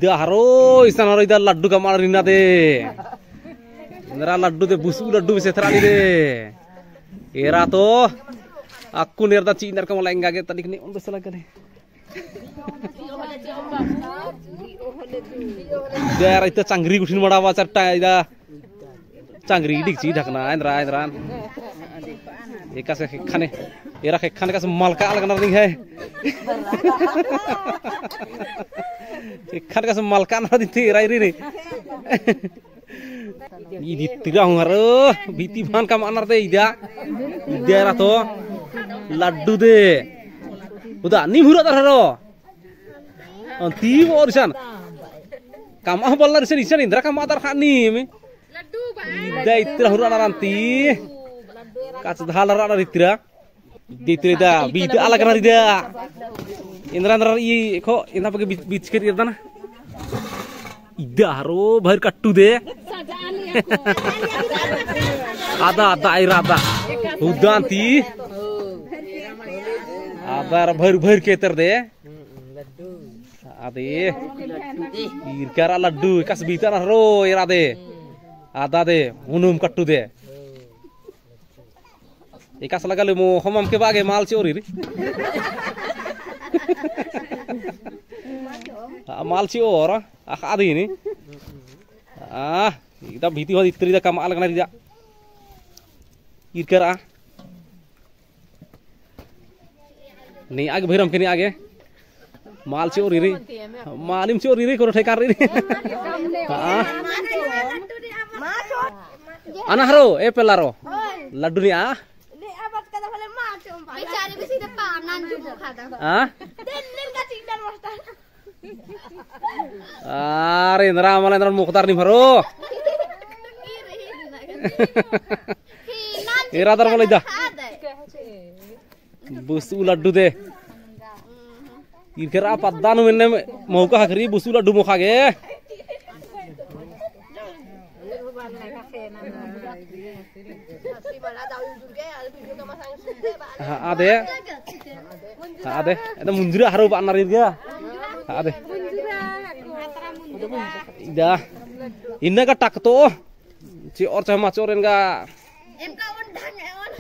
dah haro isan haro ida laddu kamar rina de nera laddu de busu laddu bisa terali de era to aku nerda cinar kamu lain gak tadi kini untuk salah gade daerah itu canggri kusin madawa cerita ida canggri dik sih dah kena indran ikas khane era khane kas malka algan ring hai khane kas malka na di rai ri ini tidak ngaro biti ban kam anar de ida daerah to laddu de udah ni murah terharo anti orisan kam ah ballar isan indra kam atar khani me laddu ba ida itra hurana nanti kas dhalar ana itra ditrida bida ala kana rida indra i kok ina pakai biscuit irda na ida haro bahir kattu de ada irada udanti ada bahir keter de ade irkara laddu kas bita na ro irade ada de unum kattu de ikas lagale mo homam ke bage mal chori ri mal chi ora adi ini kita biti hodi trida kam al kana rida irkara ni age bhiram kini age mal chori ri malim chori ri kono thekar ri ana haro e pelaro laddu ni बेचारे भी सीधे पाना जो खाता हां दिन का चिंडन मस्त अरे इंद्रा मला इंद्रा मुखदार नि भरो इरादर मला इदा बुसु लड्डू दे इकरा पद्दान मेने मौका हकरी बुसु लड्डू मुखा गे ade ada munjura haro pak narir ga ade ida inna ka tak to ci or sama coren ga emka undang on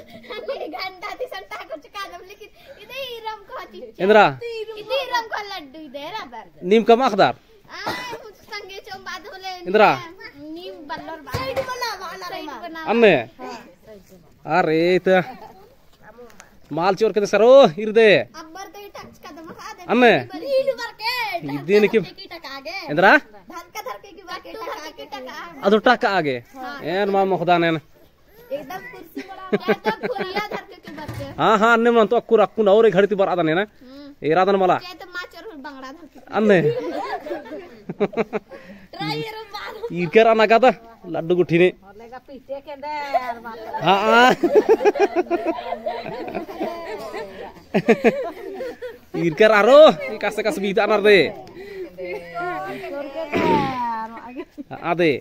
ganda ti santa ko chikadam lekin ide iram ko hati indra ide iram ko laddu ide rabar nim ka makhdar sange chom bad hole indra nim ballor ba side bana anne are itu mal chor kete saro irde abbar te touch kadam khade amme idu barke idine ki indra dhanka dharke ki barke taka adu taka age en ma mokhdan en ekdam kursi bada ekdam kuriya dharke ki barke ha anne man to akku na ore ghadi ti bar adan na iradan mala ke to ma chor bangla dharke anne try ero bal ikar anaga ta laddu guthine lega pite ke der ha irkar aro kas bita anar de ade